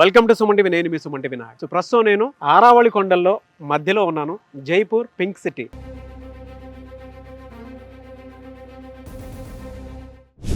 Welcome to Suman TV. నేను మీ Suman TV Naik. So ప్రస్తుతం నేను ఆరావళి కొండల్లో మధ్యలో ఉన్నాను, Jaipur pink city.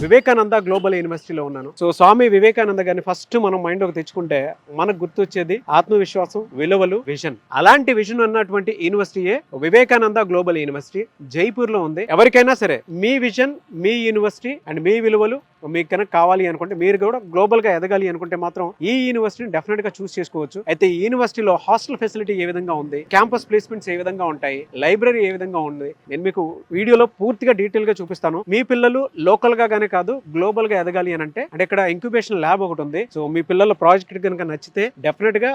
Vivekananda global యూనివర్సిటీలో ఉన్నాను. సో స్వామి వివేకానంద గారిని ఫస్ట్ మనం మైండ్ లోకి తెచ్చుకుంటే మనకు గుర్తొచ్చేది ఆత్మవిశ్వాసం, విలువలు, విజన్. అలాంటి విజన్ ఉన్నటువంటి యూనివర్సిటీయే వివేకానంద గ్లోబల్ యూనివర్సిటీ జైపూర్ లో ఉంది. ఎవరికైనా సరే మీ విజన్, మీ యూనివర్సిటీ అండ్ మీ విలువలు మీకు కనుక కావాలి అనుకుంటే, మీరు కూడా గ్లోబల్ గా ఎదగాలి అనుకుంటే మాత్రం ఈ యూనివర్సిటీని డెఫినెట్ గా చూస్ చేసుకోవచ్చు. అయితే ఈ యూనివర్సిటీలో హాస్టల్ ఫెసిలిటీ ఏ విధంగా ఉంది, క్యాంపస్ ప్లేస్మెంట్స్ ఏ విధంగా ఉంటాయి, లైబ్రరీ ఏ విధంగా ఉంది, నేను మీకు వీడియోలో పూర్తిగా డీటెయిల్ గా చూపిస్తాను. మీ పిల్లలు లోకల్ గా కాదు గ్లోబల్ గా ఎదగాలి అని అంటే ఇక్కడ ఇంక్యుబేషన్ ల్యాబ్ ఒకటి ఉంది. సో మీ పిల్లల ప్రాజెక్ట్ కనుక నచ్చితే డెఫినెట్ గా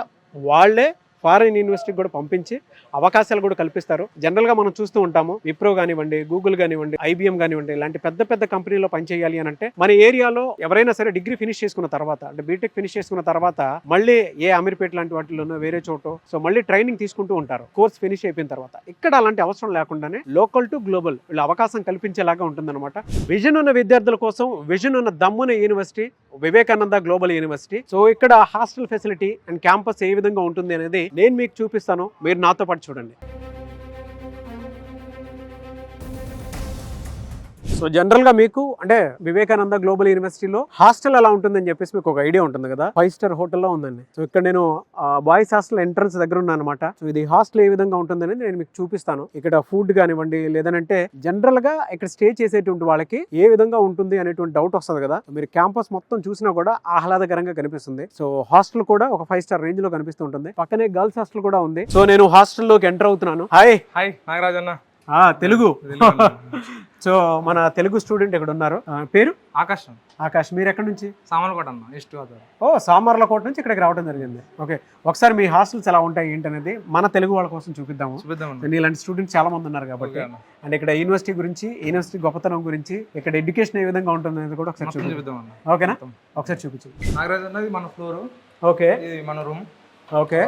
వాళ్ళే ఫారిన్ యూనివర్సిటీకి కూడా పంపించి అవకాశాలు కూడా కల్పిస్తారు. జనరల్ గా మనం చూస్తూ ఉంటాము, విప్రో కానివ్వండి, గూగుల్ కానివ్వండి, IBM కానివ్వండి, ఇలాంటి పెద్ద పెద్ద కంపెనీలో పనిచేయాలి అని అంటే మన ఏరియాలో ఎవరైనా సరే డిగ్రీ ఫినిష్ చేసుకున్న తర్వాత, అంటే బీటెక్ ఫినిష్ చేసుకున్న తర్వాత మళ్ళీ ఏ అమీర్పేట లాంటి వాటిలోనో వేరే చోట సో మళ్ళీ ట్రైనింగ్ తీసుకుంటూ ఉంటారు కోర్స్ ఫినిష్ అయిపోయిన తర్వాత. ఇక్కడ అలాంటి అవసరం లేకుండానే లోకల్ టు గ్లోబల్ వీళ్ళు అవకాశం కల్పించేలాగా ఉంటుందన్నమాట. విజన్ ఉన్న విద్యార్థుల కోసం విజన్ ఉన్న దమ్మున university Vivekananda global university. So ఇక్కడ హాస్టల్ ఫెసిలిటీ అండ్ క్యాంపస్ ఏ విధంగా ఉంటుంది అనేది నేను మీకు చూపిస్తాను, మీరు నాతో పాటు చూడండి. సో జనరల్ గా మీకు అంటే వివేకానంద గ్లోబల్ యూనివర్సిటీలో హాస్టల్ ఎలా ఉంటుందని చెప్పేసి మీకు ఒక ఐడియా ఉంటుంది కదా. 5 స్టార్ హోటల్లో ఉందండి. సో ఇక్కడ నేను బాయ్స్ హాస్టల్ ఎంట్రన్స్ దగ్గర ఉన్నాను అనమాట. సో ఇది హాస్టల్ ఏ విధంగా ఉంటుందని నేను మీకు చూపిస్తాను. ఇక్కడ ఫుడ్ కానివ్వండి, లేదంటే జనరల్ గా ఇక్కడ స్టే చేసేటువంటి వాళ్ళకి ఏ విధంగా ఉంటుంది అనేటువంటి డౌట్ వస్తుంది కదా. మీరు క్యాంపస్ మొత్తం చూసినా కూడా ఆహ్లాదకరంగా కనిపిస్తుంది. సో హాస్టల్ కూడా ఒక 5 స్టార్ రేంజ్ లో కనిపిస్తూ ఉంటుంది. పక్కనే గర్ల్స్ హాస్టల్ కూడా ఉంది. సో నేను హాస్టల్లోకి ఎంటర్ అవుతున్నాను. హాయ్ నాగరాజ్ అన్న. తెలుగు. సో మన తెలుగు స్టూడెంట్ ఇక్కడ ఉన్నారు. పేరు ఆకాష్. మీరు ఎక్కడి నుంచి? సామర్లకోట అన్న. ఈస్ట్ గోదావరి. సామర్లకోట నుంచి ఇక్కడికి రావడం జరిగింది. ఓకే, ఒకసారి మీ హాస్టల్స్ ఎలా ఉంటాయి ఏంటనేది మన తెలుగు వాళ్ళ కోసం చూపిద్దాము. ఇలాంటి స్టూడెంట్స్ చాలా మంది ఉన్నారు కాబట్టి. అండ్ ఇక్కడ యూనివర్సిటీ గురించి, యూనివర్సిటీ గొప్పతనం గురించి, ఇక్కడ ఎడ్యుకేషన్ ఏ విధంగా ఉంటుంది అనేది కూడా ఒకసారి చూపిద్దాం. ఓకేనా, ఒకసారి చూపించు. నాగరాజ్ అన్నది మన ఫ్లోర్. ఓకే, ఇది మన రూమ్. ఓకే.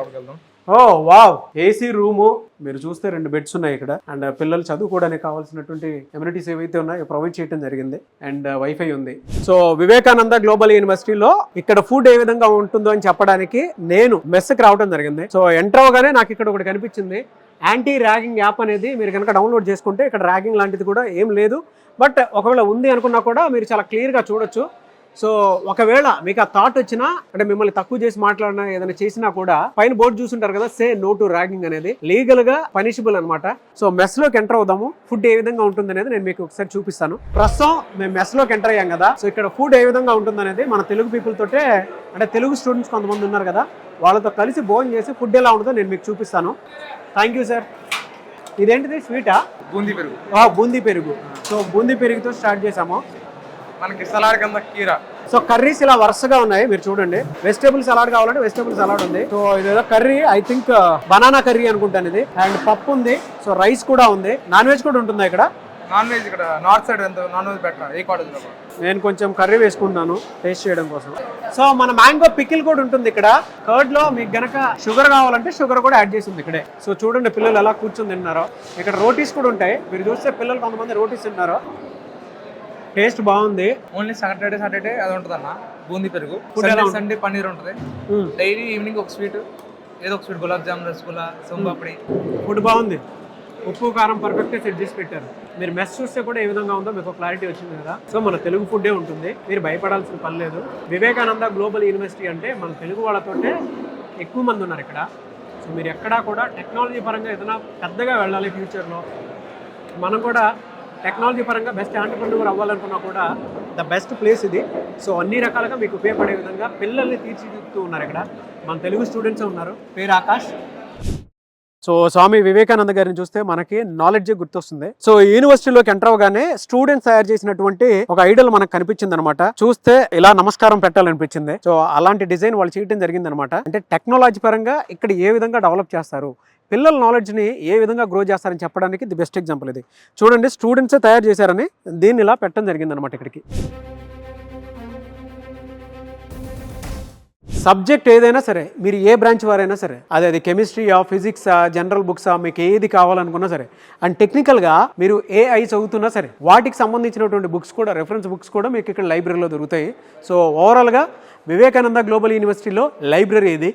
ఓ వావ్, ఏసీ రూము. మీరు చూస్తే 2 బెడ్స్ ఉన్నాయి ఇక్కడ. అండ్ పిల్లలు చదువుకోవడానికి కావాల్సినటువంటి ఎమ్యూనిటీస్ ఏవైతే ఉన్నాయో ప్రొవైడ్ చేయడం జరిగింది. అండ్ వైఫై ఉంది. సో వివేకానంద గ్లోబల్ యూనివర్సిటీలో ఇక్కడ ఫుడ్ ఏ విధంగా ఉంటుందో అని చెప్పడానికి నేను మెస్కి రావడం జరిగింది. సో ఎంటర్ అవగానే నాకు ఇక్కడ ఒకటి కనిపించింది, యాంటీ ర్యాగింగ్ యాప్ అనేది. మీరు కనుక డౌన్లోడ్ చేసుకుంటే ఇక్కడ ర్యాగింగ్ లాంటిది కూడా ఏం లేదు. బట్ ఒకవేళ ఉంది అనుకున్నా కూడా మీరు చాలా క్లియర్గా చూడొచ్చు. సో ఒకవేళ మీకు ఆ థాట్ వచ్చినా, అంటే మిమ్మల్ని తక్కువ చేసి మాట్లాడినా, ఏదైనా చేసినా కూడా పైన బోర్డు చూసుంటారు కదా, సే నో టు ర్యాగింగ్ అనేది లీగల్ గా పనిషబుల్ అనమాట. సో మెస్ లోకి ఎంటర్ అవుదాము. ఫుడ్ ఏ విధంగా ఉంటుంది అనేది నేను మీకు ఒకసారి చూపిస్తాను. ప్రస్తుతం మేము మెస్ లోకి ఎంటర్ అయ్యాం కదా. సో ఇక్కడ ఫుడ్ ఏ విధంగా ఉంటుంది అనేది మన తెలుగు పీపుల్ తోటే, అంటే తెలుగు స్టూడెంట్స్ కొంతమంది ఉన్నారు కదా, వాళ్ళతో కలిసి భోజనం చేసి ఫుడ్ ఎలా ఉంటుందో నేను మీకు చూపిస్తాను. Thank you sir. ఇదేంటిది, స్వీటా? బూందీ పెరుగు. బూందీ పెరుగు. సో బూందీ పెరుగుతో స్టార్ట్ చేసాము. మనకి సలాడ్ కింద కీరా. సో కర్రీస్ ఇలా వరుసగా ఉన్నాయి, మీరు చూడండి. వెజిటేబుల్ సలాడ్ కావాలంటే వెజిటేబుల్ సలాడ్ ఉంది. సో ఇదేదో curry, I think banana curry అనుకుంటాను ఇది. అండ్ పప్పు ఉంది. సో రైస్ కూడా ఉంది. నాన్ వెజ్ కూడా ఉంటుందా ఇక్కడ? నాన్ వెజ్ ఇక్కడ నార్త్ సైడ్ ఎంత నాన్ వెజ్ బెటర్. ఏ కాలేజ్ లో నేను కొంచెం కర్రీ వేసుకుంటాను టేస్ట్ చేయడం కోసం. సో మన మ్యాంగో పికిల్ కూడా ఉంటుంది ఇక్కడ. కర్డ్ లో మీకు గనక షుగర్ కావాలంటే షుగర్ కూడా యాడ్ చేసి ఉంది ఇక్కడే. సో చూడండి పిల్లలు ఎలా కూర్చొని తిన్నారో. ఇక్కడ రోటీస్ కూడా ఉంటాయి. మీరు చూస్తే పిల్లలు కొంతమంది రోటీస్ తిన్నారు. టేస్ట్ బాగుంది. ఓన్లీ సాటర్డే అది ఉంటుంది అన్న బూందీ పెరుగు. సండే పన్నీర్ ఉంటుంది. డైలీ ఈవినింగ్ ఒక స్వీట్, ఏదో ఒక స్వీట్, గులాబ్ జామ్, రసగుల్లా, సోంపాపిడి. ఫుడ్ బాగుంది. ఉప్పు కారం పర్ఫెక్ట్గా సెట్ చేసి పెట్టారు. మీరు మెస్ చూస్తే కూడా ఏ విధంగా ఉందో మీకు క్లారిటీ వచ్చింది కదా. సో మన తెలుగు ఫుడ్డే ఉంటుంది, మీరు భయపడాల్సిన పని లేదు. వివేకానంద గ్లోబల్ యూనివర్సిటీ అంటే మన తెలుగు వాళ్ళతోటే ఎక్కువ మంది ఉన్నారు ఇక్కడ. సో మీరు ఎక్కడా కూడా టెక్నాలజీ పరంగా ఏదైనా పెద్దగా వెళ్ళాలి ఫ్యూచర్లో, మనం కూడా టెక్నాలజీ పరంగా బెస్ట్ ఆంటర్‌ప్రెన్యూర్ అవ్వాలనుకున్నా కూడా ద బెస్ట్ ప్లేస్ ఇది. సో అన్ని రకాలుగా మీకు ఉపయోగపడే విధంగా పిల్లల్ని తీర్చిదిద్దుతూ ఉన్నారు ఇక్కడ. మన తెలుగు స్టూడెంట్స్ ఉన్నారు. పేరు ఆకాష్. సో స్వామి వివేకానంద గారిని చూస్తే మనకి నాలెడ్జ్ గుర్తొస్తుంది. సో యూనివర్సిటీలోకి ఎంటర్ అవగానే స్టూడెంట్స్ తయారు చేసినటువంటి ఒక ఐడల్ మనకు కనిపించింది అనమాట. చూస్తే ఇలా నమస్కారం పెట్టాలనిపించింది. సో అలాంటి డిజైన్ వాళ్ళు చేయడం జరిగింది అనమాట. అంటే టెక్నాలజీ పరంగా ఇక్కడ ఏ విధంగా డెవలప్ చేస్తారు, పిల్లల నాలెడ్జ్ని ఏ విధంగా గ్రో చేస్తారని చెప్పడానికి ది బెస్ట్ ఎగ్జాంపుల్ ఇది. చూడండి, స్టూడెంట్సే తయారు చేశారని దీన్ని ఇలా పెట్టడం జరిగింది అనమాట ఇక్కడికి. సబ్జెక్ట్ ఏదైనా సరే, మీరు ఏ బ్రాంచ్ వారైనా సరే, అది కెమిస్ట్రీయా, ఫిజిక్సా, జనరల్ బుక్సా, మీకు ఏది కావాలనుకున్నా సరే, అండ్ టెక్నికల్గా మీరు AI చదువుతున్నా సరే, వాటికి సంబంధించినటువంటి బుక్స్ కూడా, రెఫరెన్స్ బుక్స్ కూడా మీకు ఇక్కడ లైబ్రరీలో దొరుకుతాయి. సో ఓవరాల్గా వివేకానంద గ్లోబల్ యూనివర్సిటీలో లైబ్రరీ ఇది.